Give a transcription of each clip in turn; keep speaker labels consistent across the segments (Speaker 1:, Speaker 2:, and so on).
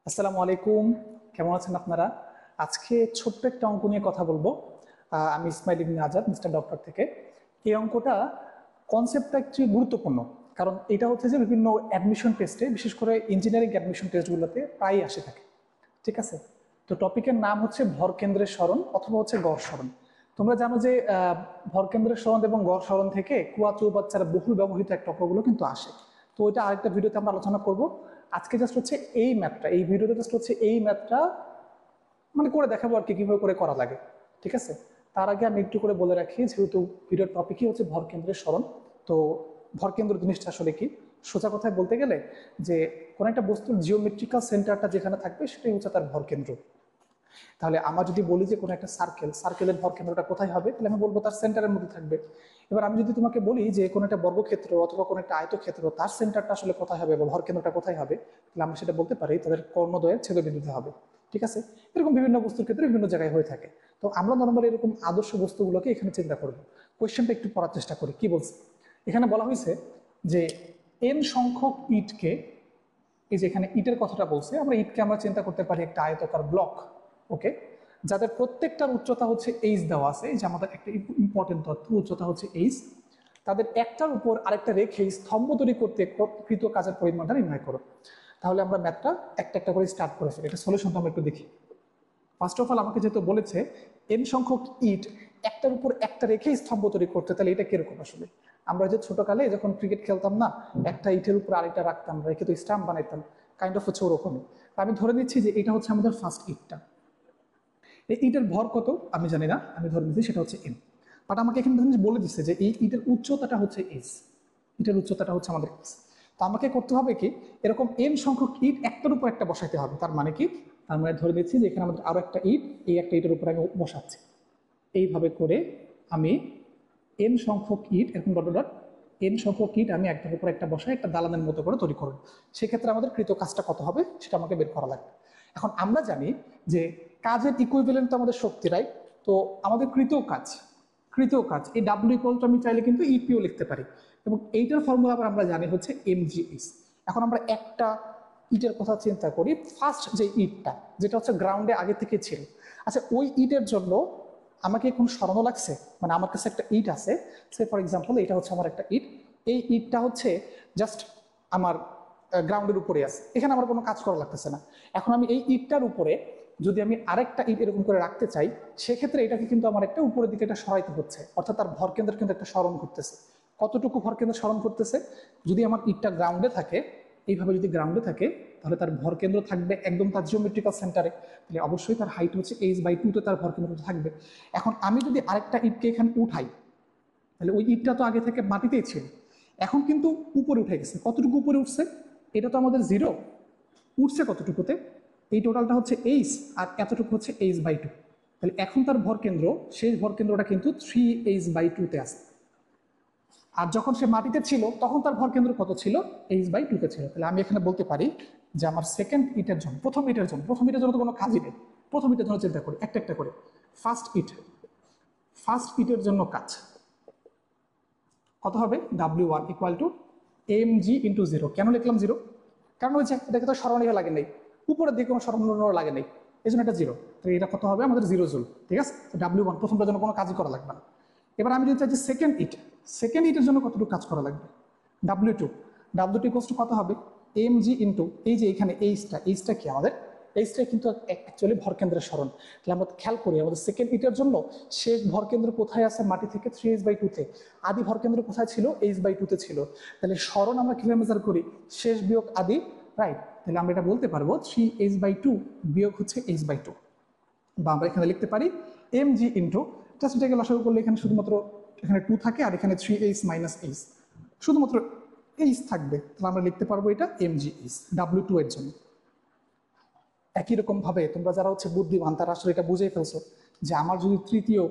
Speaker 1: আসসালামু আলাইকুম। কেমন আছেন আপনারা? আজকে ছোট্ট একটা অঙ্ক নিয়ে কথা বলবো। আমি ইসমাইল ইবনে আজাদ, মিস্টার ডক্টর থেকে। এই অঙ্কটা কনসেপ্টটা একটু গুরুত্বপূর্ণ, কারণ এটা হচ্ছে যে বিভিন্ন অ্যাডমিশন টেস্টে, বিশেষ করে ইঞ্জিনিয়ারিং অ্যাডমিশন টেস্টগুলোতে প্রায়ই আসে থাকে। ঠিক আছে? তো টপিকের নাম হচ্ছে ভরকেন্দ্রের সরণ অথবা হচ্ছে গড় সরণ। তোমরা জানো যে ভরকেন্দ্রের সরণ এবং গড় সরণ থেকে কুয়া চৌবাচ্চার বহুল ব্যবহৃত একটা অঙ্কগুলো কিন্তু আসে। তো ওইটা আরেকটা ভিডিওতে আমরা আলোচনা করব। আজকে জাস্ট হচ্ছে এই ম্যাথটা, এই ভিডিওতে জাস্ট হচ্ছে এই ম্যাথটা মানে করে দেখাবো আর কি, কিভাবে করে করা লাগে। ঠিক আছে? তার আগে আমি একটু করে বলে রাখি, যেহেতু ভিডিওর টপিকই হচ্ছে ভরকেন্দ্রের সরণ, তো ভরকেন্দ্র জিনিসটা আসলে কি? সোজা কথায় বলতে গেলে যে কোনো একটা বস্তুর জিওমেট্রিক্যাল সেন্টারটা যেখানে থাকবে সেটাই হচ্ছে তার ভরকেন্দ্র। তাহলে আমরা যদি বলি যে কোনো একটা সার্কেলের ভরকেন্দ্রটা কোথায় হবে, তাহলে আমি বলবো তার সেন্টারের মধ্যে থাকবে। এবার আমি যদি তোমাকে বলি যে কোনো একটা বর্গক্ষেত্র অথবা কোনো একটা আয়তক্ষেত্র, তার সেন্টারটা আসলে কোথায় হবে বা ভরকেন্দ্রটা কোথায় হবে, তাহলে আমরা সেটা বলতে পারি তাদের কর্ণদ্বয়ের ছেদবিন্দুতে হবে। ঠিক আছে? এরকম বিভিন্ন বস্তুর ক্ষেত্রে বিভিন্ন জায়গায় হয়ে থাকে। তো আমরা নর্মালি এরকম আদর্শ বস্তুগুলোকে এখানে চিন্তা করব। কোয়েশ্চেনটা একটু পড়ার চেষ্টা করি কি বলছে। এখানে বলা হয়েছে যে এন সংখ্যক ইটকে, এই যে এখানে ইটের কথাটা বলছে, ইটকে আমরা চিন্তা করতে পারি একটা আয়তাকার ব্লক। ওকে? যাদের প্রত্যেকটার উচ্চতা হচ্ছে এইচ দেওয়া আছে, এই যে আমাদের একটা ইম্পর্টেন্ট তথ্য, উচ্চতা হচ্ছে এইচ। তাদের একটার উপর আরেকটা রেখে স্তম্ভ তৈরি করতে কৃত কাজের পরিমাণটা নির্ণয় করো। তাহলে আমরা ম্যাথটা একটা একটা করে স্টার্ট করে ফেলি। এটা সলিউশনটা আমরা একটু দেখি। ফার্স্ট অফ অল আমাকে যেহেতু বলেছে এন সংখ্যক ইট একটার উপর একটা রেখেই স্তম্ভ তৈরি করতে, তাহলে এটা কিরকম আসলে? আমরা যে ছোটকালে যখন ক্রিকেট খেলতাম না, একটা ইটের উপর আরেকটা রাখতাম, রেখে তো স্টাম্প বানাইতাম, কাইন্ড অফ হচ্ছে ওরকমই। আমি ধরে নিচ্ছি যে এটা হচ্ছে আমাদের ফার্স্ট ইটটা। এই ইটের ভর কত আমি জানি না, আমি ধরে নিচ্ছি সেটা হচ্ছে এন। বাট আমাকে এখানে বলে দিচ্ছে যে এই ইটের উচ্চতাটা হচ্ছে এস। ইটের উচ্চতাটা হচ্ছে আমাদের এস। তো আমাকে করতে হবে কি, এরকম এন সংখ্যক ইট একটার উপর একটা বসাইতে হবে। তার মানে কি? তার মানে ধরে নিচ্ছি যে এখানে আমাদের আরো একটা ইট, এই একটা ইটের উপর আমি বসাচ্ছি। এইভাবে করে আমি এন সংখ্যক ইট, এরকম ডট ডট এন সংখ্যক ইট আমি একটার উপর একটা বসায় একটা দালানের মতো করে তৈরি করব। সেক্ষেত্রে আমাদের কৃত কাজটা কত হবে সেটা আমাকে বের করা লাগবে। এখন আমরা জানি যে কাজের ইকুইভ্যালেন্ট তো আমাদের শক্তি, রাইট? তো আমাদের কৃত কাজ এই ডাব্লিউ ইকুয়াল টু আমি চাইলে কিন্তু ইপিও লিখতে পারি, এবং এইটার ফর্মুলা আবার আমরা জানি হচ্ছে এমজিএস। এখন আমরা একটা ইটের কথা চিন্তা করি, ফার্স্ট যে ইটটা, যেটা হচ্ছে গ্রাউন্ডে আগে থেকে ছিল। আচ্ছা, ওই ইটের জন্য আমাকে কোনো সরানো লাগছে? মানে আমার কাছে একটা ইট আছে, সে ফর এক্সাম্পল এটা হচ্ছে আমার একটা ইট। এই ইটটা হচ্ছে জাস্ট আমার গ্রাউন্ডের উপরে আছে, এখানে আমার কোনো কাজ করা লাগতেছে না। এখন আমি এই ইটটার উপরে যদি আমি আরেকটা ইট এরকম করে রাখতে চাই, সেক্ষেত্রে এটাকে কিন্তু আমার একটা উপরের দিকে একটা সরাইতে হচ্ছে, অর্থাৎ তার ভরকেন্দ্র কিন্তু একটা স্মরণ করতেছে। কতটুকু ভরকেন্দ্র স্মরণ করতেছে? যদি আমার ইটটা গ্রাউন্ডে থাকে, এইভাবে যদি গ্রাউন্ডে থাকে, তাহলে তার ভরকেন্দ্র থাকবে একদম তার জিওমেট্রিক্যাল সেন্টারে, তাহলে অবশ্যই তার হাইট হচ্ছে h/2 তে তার ভরকেন্দ্র থাকবে। এখন আমি যদি আরেকটা ইটকে এখানে উঠাই, তাহলে ওই ইটটা তো আগে থেকে মাটিতেই ছিল, এখন কিন্তু উপরে উঠে গেছে। কতটুকু উপরে উঠছে? এটা তো আমাদের জিরো, উঠছে কতটুকুতে? এই টোটালটা হচ্ছে এইচ, আর এতটুকু হচ্ছে h/2। তাহলে এখন তার ভরকেন্দ্র, শেষ ভরকেন্দ্রটা কিন্তু 3h/2 তে আছে। আর যখন সে মাটিতে ছিল তখন তার ভরকেন্দ্র কত ছিল? h/2 তে ছিল। তাহলে আমি এখানে বলতে পারি যে আমার সেকেন্ড ইটের জন্য, প্রথম ইটের জন্য তো কোনো কাজই নেই। প্রথম ইটের জন্য চিন্তা করি একটা একটা করে। ফার্স্ট ইটের জন্য কাজ কত হবে? W1 equal to mg into zero. কেন লিখলাম জিরো? কারণ হচ্ছে এটাকে তো সরণীয় লাগে নেই, উপরের দিকে কোনো সরণীয় লাগে নেই, এই জন্য এটা জিরো। তো এটা কত হবে? আমাদের 0 জুল। ঠিক আছে? W1 প্রথমটার জন্য কোনো কাজই করা লাগবে না। এবার আমি যদি চাই যে সেকেন্ড ইটের জন্য কতটুকু কাজ করা লাগবে? W2 ইকুয়ালস টু কত হবে? mg ইন্টু এই যে এখানে এইচটা কি আমাদের? এইচটা কিন্তু অ্যাকচুয়ালি ভরকেন্দ্রের সরণ। তাহলে আমরা খেয়াল করি আমাদের সেকেন্ড ইটের জন্য শেষ ভরকেন্দ্র কোথায় আছে? মাটি থেকে 3h/2 তে। আদি ভরকেন্দ্র কোথায় ছিল? h/2 তে ছিল। তাহলে সরণ আমরা কিভাবে মেজার করি? শেষ বিয়োগ আদি, রাইট? তাহলে আমরা এটা বলতে পারবো 3h/2 বিয়োগ হচ্ছে h/2, বা আমরা এখানে লিখতে পারি mg ইন্টু, জাস্ট এটাকে লসাগু করলে এখানে শুধুমাত্র এখানে 2 থাকে, আর এখানে 3h মাইনাস h, শুধুমাত্র h থাকবে। তাহলে আমরা লিখতে পারবো এটা mgh W2 এর জন্য। একই রকম ভাবে তোমরা যারা হচ্ছে বুদ্ধিমান, তারা আসলে এটা বুঝেই ফেলছো যে আমার যদি তৃতীয়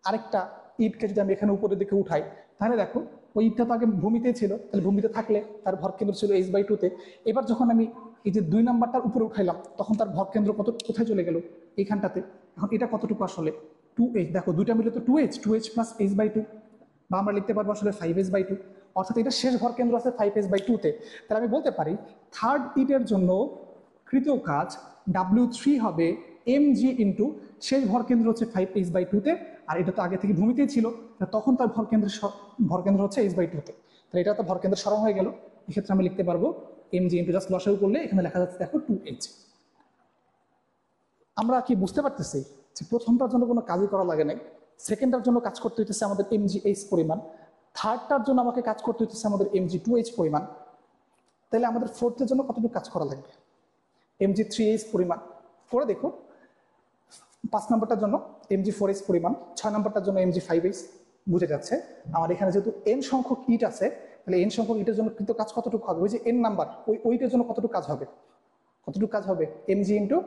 Speaker 1: আরেকটা ইটকে যদি আমি এখানে উপরের দিকে উঠাই, তাহলে দেখো ওই ইটটা তো আগে ভূমিতেই ছিল, তাহলে ভূমিতে থাকলে তার ভরকেন্দ্র ছিল h/2 তে। এবার যখন আমি এই যে 2 নাম্বারটার উপরে উঠাইলাম, তখন তার ভরকেন্দ্র কোথায় চলে গেল? এইখানটাতে। এখন এটা কতটুকু আসলে? 2h। দেখো দুইটা মিলে তো 2h প্লাস h/2, বা আমরা লিখতে পারবো আসলে 5h/2। অর্থাৎ এটা শেষ ভরকেন্দ্র আছে 5h/2 তে। তাহলে আমি বলতে পারি থার্ড ইটের জন্য কৃত কাজ W3 হবে mg ইন্টু শেষ ভরকেন্দ্র হচ্ছে 5h/2-তে, আর এটা তো আগে থেকে ভূমিতেই ছিল, তখন তার ভরকেন্দ্র হচ্ছে h/2-তে, তাহলে এটা তো ভরকেন্দ্র সরণ হয়ে গেল। এক্ষেত্রে আমি লিখতে পারবো mg ইন্টু জাস্ট লসাগু করলে এখানে লেখা যাচ্ছে দেখো 2h। আমরা কি বুঝতে পারতেছি যে প্রথমটার জন্য কোনো কাজই করা লাগে নাই, সেকেন্ডটার জন্য কাজ করতে হইতেছে আমাদের mgh পরিমাণ, থার্ডটার জন্য আমাকে কাজ করতে হইতেছে আমাদের mg2h পরিমাণ, তাহলে আমাদের ফোর্থের জন্য কতটুকু কাজ করা লাগবে mg3h পরিমাণ। করে দেখো 5 নম্বরটার জন্য mg4h পরিমাণ, 6 নম্বরটার জন্য mg5h। বুঝে যাচ্ছে আমার এখানে যেহেতু n সংখ্যক ইট আছে, তাহলে n সংখ্যক ইটের জন্য কৃত কাজ কতটুকু হবে, ওই যে n নাম্বার ওইটার জন্য কতটুকু কাজ হবে, mg ইন্টু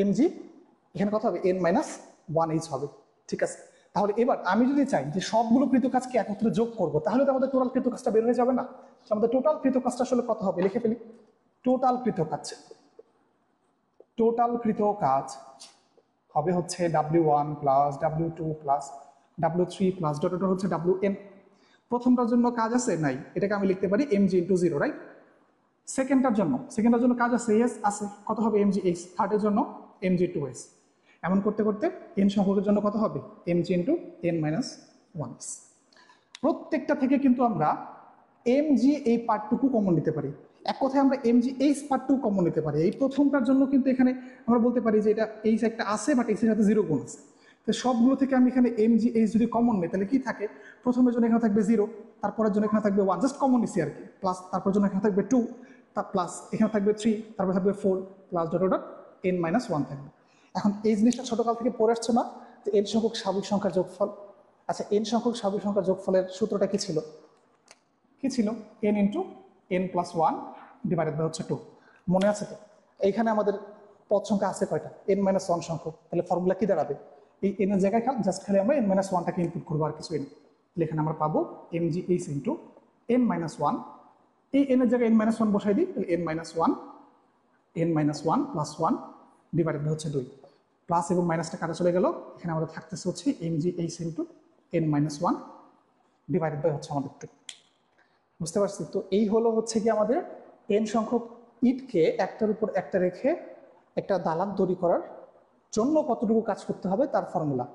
Speaker 1: mg, এখানে কত হবে n-1h হবে। ঠিক আছে, তাহলে এবার আমি যদি চাই যে সবগুলো কৃত কাজকে একত্রে যোগ করব, তাহলে তো আমাদের টোটাল কৃত কাজটা বের হয়ে যাবে না। আমাদের টোটাল কৃত কাজটা আসলে কত হবে লিখে ফেলি। টোটাল কৃত কাজ হবে হচ্ছে W1 plus W2 plus W3 plus dot dot হচ্ছে Wn। প্রথমটার জন্য কাজ আছে নাই, এটাকে আমি লিখতে পারি mg ইন্টু 0, রাইট। সেকেন্ডটার জন্য কাজ আছে, yes আছে, কত হবে mgh। থার্ডের জন্য mg2h। এমন করতে করতে n সংখ্যকের জন্য কত হবে mg ইন্টু n-1h। প্রত্যেকটা থেকে কিন্তু আমরা mg এই পার্টটুকু কমন নিতে পারি, এক কথায় আমরা mgh পার্টটুকু কমন নিতে পারি। এই প্রথমটার জন্য কিন্তু এখানে আমরা বলতে পারি যে এটা এই একটা আছে, বাট এই সাথে 0 গুণ আছে। তো সবগুলো থেকে আমি এখানে mgh যদি কমন নিই, তাহলে কি থাকে, প্রথমের জন্য এখানে থাকবে 0, তারপরের জন্য এখানে থাকবে 1, জাস্ট কমন নিচ্ছি আর কি, প্লাস তারপর জন্য এখানে থাকবে 2, তার প্লাস এখানে থাকবে 3, তারপরে থাকবে 4, প্লাস ডট ডট n-1 থাকবে। এখন এই জিনিসটা ছোটকাল থেকে পড়ে আসছে না, যে n সংখ্যক স্বাভাবিক সংখ্যার যোগফল। আচ্ছা, n সংখ্যক স্বাভাবিক সংখ্যার যোগফলের সূত্রটা কি ছিল n into n+1 divided by হচ্ছে 2, মনে আছে তো? এইখানে আমাদের পদ সংখ্যা আছে কয়টা, n-1 সংখ্যক, তাহলে ফর্মুলা কি দাঁড়াবে, এই n এর জায়গায় জাস্ট খালি আমরা n-1টাকে ইনপুট করবো, আর কিছুই না। এখানে আমরা পাবো mgh ইন্টু n-1, এই n এর জায়গায় n-1 বসাই দিই, তাহলে n-1 প্লাস 1 ডিভাইডেড বাই হচ্ছে 2, প্লাস এবং মাইনাসটা কাটা চলে গেল, এখানে আমাদের থাকতেছে হচ্ছে mgh into n-1 divided by হচ্ছে আমাদের 2। বুঝতে পারছি তো? এই হলো হচ্ছে কি আমাদের n সংখ্যক ইটকে একটার উপর একটা রেখে একটা দালান তৈরি করার জন্য কতটুকু কাজ করতে হবে তার ফর্মুলা।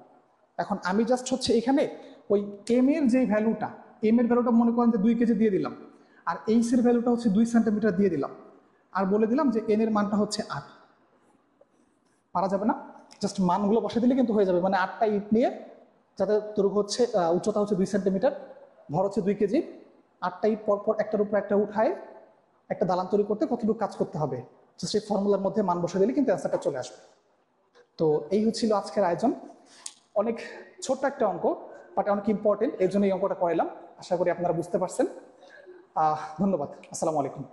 Speaker 1: এখন আমি জাস্ট হচ্ছে এখানে ওই m এর যে ভ্যালুটা, মনে করেন যে 2 কেজি দিয়ে দিলাম, আর h এর ভ্যালুটা হচ্ছে 2 সেন্টিমিটার দিয়ে দিলাম, আর বলে দিলাম যে n এর মানটা হচ্ছে 8। পারা যাবে না? জাস্ট মানগুলো বসে দিলে কিন্তু হয়ে যাবে, মানে 8টা ইট নিয়ে, যাদের দৈর্ঘ্য হচ্ছে উচ্চতা হচ্ছে 2 সেন্টিমিটার, ভর হচ্ছে 2 কেজি, 8টা ইট পরপর একটার উপর একটা উঠায় একটা দালান তৈরি করতে কতটুকু কাজ করতে হবে, সেই ফর্মুলার মধ্যে মান বসে দিলে কিন্তু অ্যান্সারটা চলে আসবে। তো এই হচ্ছিল আজকের আয়োজন, অনেক ছোট্ট একটা অঙ্ক, বাট অনেক ইম্পর্টেন্ট, এর জন্য এই অঙ্কটা করাইলাম। আশা করি আপনারা বুঝতে পারছেন। ধন্যবাদ, আসসালামু আলাইকুম।